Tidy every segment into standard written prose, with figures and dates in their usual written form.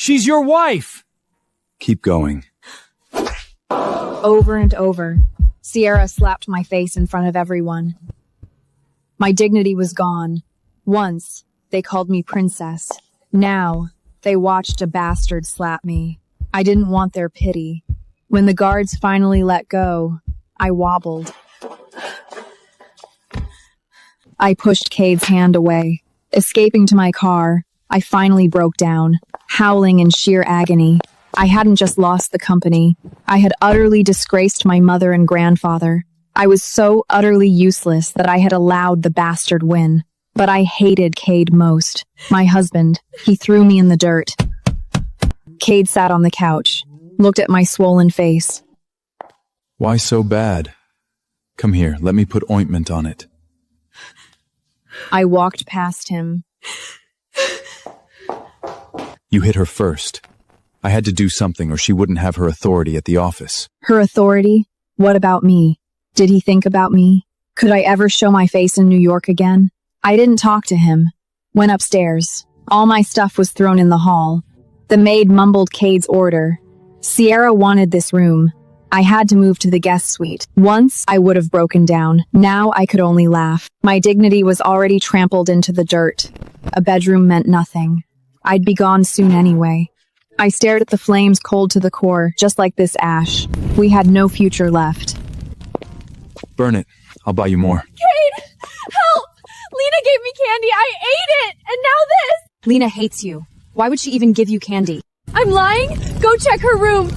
She's your wife! Keep going. Over and over, Sierra slapped my face in front of everyone. My dignity was gone. Once, they called me princess. Now, they watched a bastard slap me. I didn't want their pity. When the guards finally let go, I wobbled. I pushed Cade's hand away. Escaping to my car, I finally broke down, howling in sheer agony. I hadn't just lost the company. I had utterly disgraced my mother and grandfather. I was so utterly useless that I had allowed the bastard win. But I hated Cade most. My husband. He threw me in the dirt. Cade sat on the couch, looked at my swollen face. Why so bad? Come here, let me put ointment on it. I walked past him. You hit her first. I had to do something or she wouldn't have her authority at the office. Her authority? What about me? Did he think about me? Could I ever show my face in New York again? I didn't talk to him. Went upstairs. All my stuff was thrown in the hall. The maid mumbled Cade's order. Sierra wanted this room. I had to move to the guest suite. Once, I would have broken down. Now I could only laugh. My dignity was already trampled into the dirt. A bedroom meant nothing. I'd be gone soon anyway. I stared at the flames cold to the core, just like this ash. We had no future left. Burn it. I'll buy you more. Cade! Help! Lena gave me candy. I ate it! And now this! Lena hates you. Why would she even give you candy? I'm lying? Go check her room.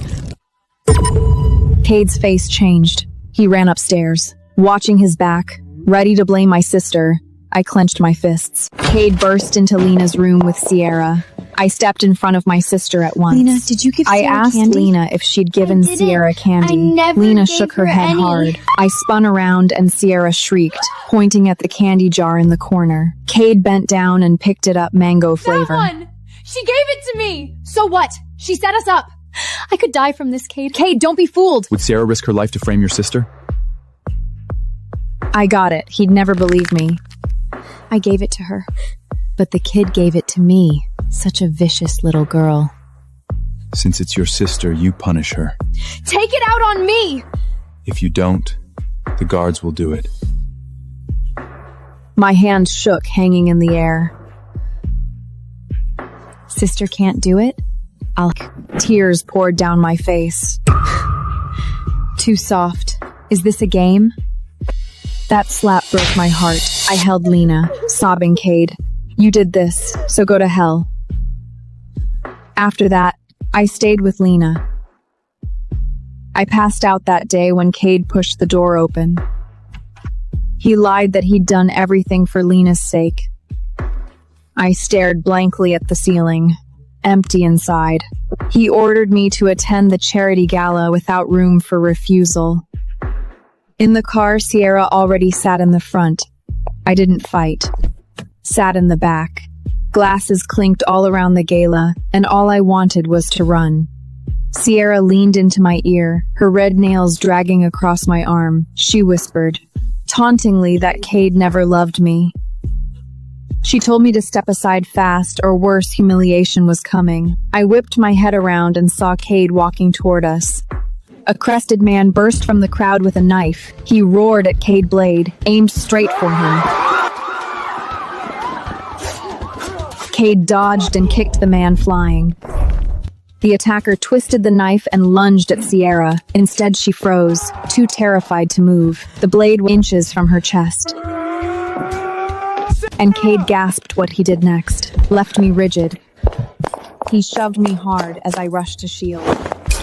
Cade's face changed. He ran upstairs, watching his back, ready to blame my sister. I clenched my fists. Cade burst into Lena's room with Sierra. I stepped in front of my sister at once. Lena, did you give Sierra I asked candy? Lena if she'd given didn't. Sierra candy. I never Lena gave shook her her head any. hard. I spun around and Sierra shrieked, pointing at the candy jar in the corner. Cade bent down and picked it up, mango flavor. That one! She gave it to me! So what? She set us up. I could die from this, Cade. Cade, don't be fooled! Would Sarah risk her life to frame your sister? I got it. He'd never believe me. I gave it to her. But the kid gave it to me. Such a vicious little girl. Since it's your sister, you punish her. Take it out on me! If you don't, the guards will do it. My hand shook, hanging in the air. Sister can't do it? Tears poured down my face. Too soft. Is this a game? That slap broke my heart. I held Lena, sobbing Cade. You did this, so go to hell. After that, I stayed with Lena. I passed out that day when Cade pushed the door open. He lied that he'd done everything for Lena's sake. I stared blankly at the ceiling, empty inside. He ordered me to attend the charity gala without room for refusal. In the car, Sierra already sat in the front. I didn't fight. Sat in the back. Glasses clinked all around the gala, and all I wanted was to run. Sierra leaned into my ear, her red nails dragging across my arm. She whispered, tauntingly, that Cade never loved me. She told me to step aside fast, or worse, humiliation was coming. I whipped my head around and saw Cade walking toward us. A crested man burst from the crowd with a knife. He roared at Cade Blade, aimed straight for him. Cade dodged and kicked the man flying. The attacker twisted the knife and lunged at Sierra. Instead, she froze, too terrified to move. The blade was inches from her chest. And Cade gasped what he did next, left me rigid. He shoved me hard as I rushed to shield.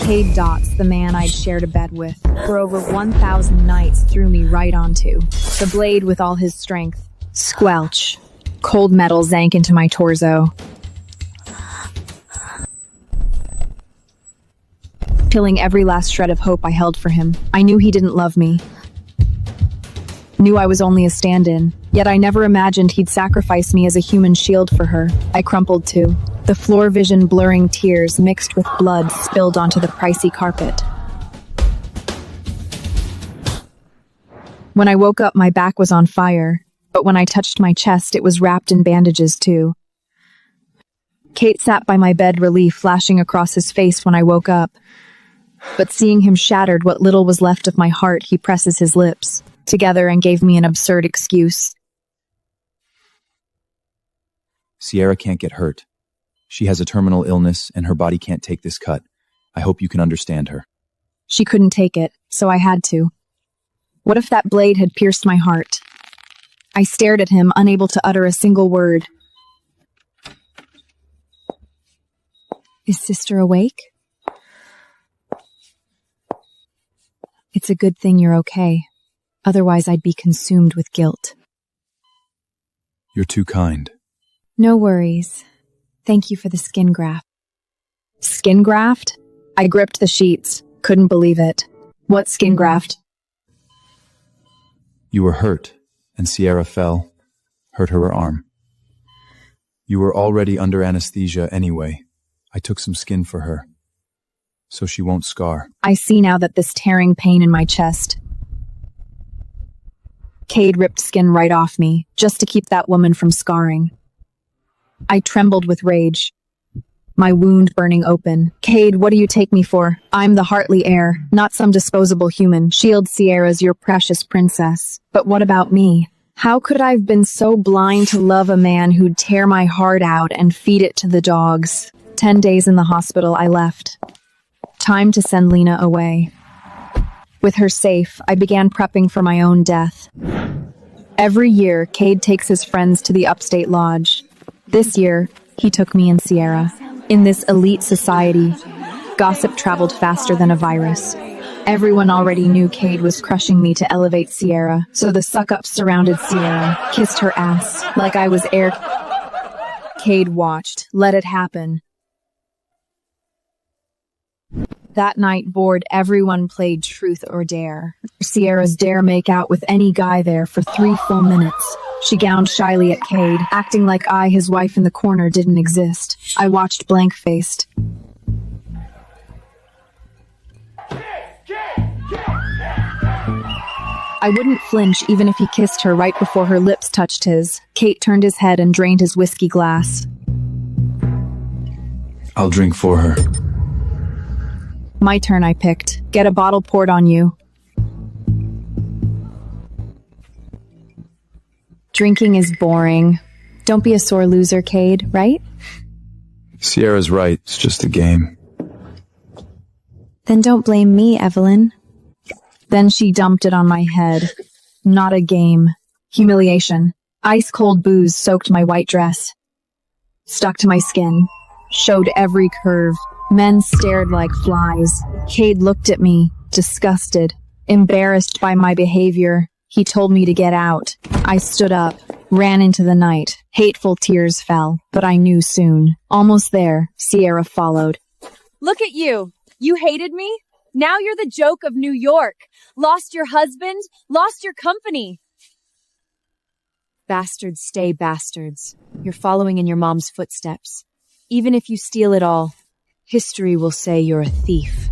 Cade Dots, the man I'd shared a bed with, for over 1,000 nights, threw me right onto the blade with all his strength. Squelch. Cold metal sank into my torso. Killing every last shred of hope I held for him. I knew he didn't love me. Knew I was only a stand-in. Yet I never imagined he'd sacrifice me as a human shield for her. I crumpled too. The floor vision blurring tears mixed with blood spilled onto the pricey carpet. When I woke up, my back was on fire, but when I touched my chest, it was wrapped in bandages too. Kate sat by my bed, relief flashing across his face when I woke up. But seeing him shattered what little was left of my heart, he presses his lips together and gave me an absurd excuse. Sierra can't get hurt. She has a terminal illness and her body can't take this cut. I hope you can understand her. She couldn't take it, so I had to. What if that blade had pierced my heart? I stared at him, unable to utter a single word. Is Sister awake? It's a good thing you're okay. Otherwise, I'd be consumed with guilt. You're too kind. No worries. Thank you for the skin graft. Skin graft? I gripped the sheets. Couldn't believe it. What skin graft? You were hurt, and Sierra fell, hurt her arm. You were already under anesthesia anyway. I took some skin for her, so she won't scar. I see now that this tearing pain in my chest. Cade ripped skin right off me, just to keep that woman from scarring. I trembled with rage, my wound burning open. Cade, what do you take me for? I'm the Hartley heir, not some disposable human. Shield Sierra's your precious princess. But what about me? How could I have been so blind to love a man who'd tear my heart out and feed it to the dogs? 10 days in the hospital, I left. Time to send Lena away. With her safe, I began prepping for my own death. Every year, Cade takes his friends to the upstate lodge. This year, he took me and Sierra. In this elite society, gossip traveled faster than a virus. Everyone already knew Cade was crushing me to elevate Sierra, so the suck-ups surrounded Sierra, kissed her ass, like I was air. Cade watched, let it happen. That night, bored, everyone played truth or dare. Sierra's dare make out with any guy there for 3 full minutes. She gowned shyly at Cade, acting like I, his wife in the corner, didn't exist. I watched blank-faced. I wouldn't flinch even if he kissed her right before her lips touched his. Kate turned his head and drained his whiskey glass. I'll drink for her. My turn, I picked. Get a bottle poured on you. Drinking is boring. Don't be a sore loser, Cade, right? Sierra's right. It's just a game. Then don't blame me, Evelyn. Then she dumped it on my head. Not a game. Humiliation. Ice-cold booze soaked my white dress. Stuck to my skin. Showed every curve. Men stared like flies. Cade looked at me, disgusted, embarrassed by my behavior. He told me to get out. I stood up, ran into the night. Hateful tears fell, but I knew soon. Almost there, Sierra followed. Look at you. You hated me? Now you're the joke of New York. Lost your husband, lost your company. Bastards stay bastards. You're following in your mom's footsteps. Even if you steal it all, history will say you're a thief.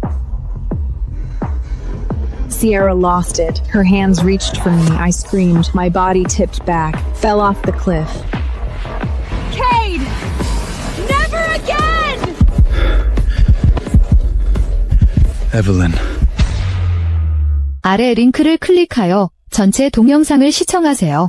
Sierra lost it. Her hands reached for me. I screamed. My body tipped back, fell off the cliff. Cade! Never again! Evelyn. 아래 링크를 클릭하여 전체 동영상을 시청하세요.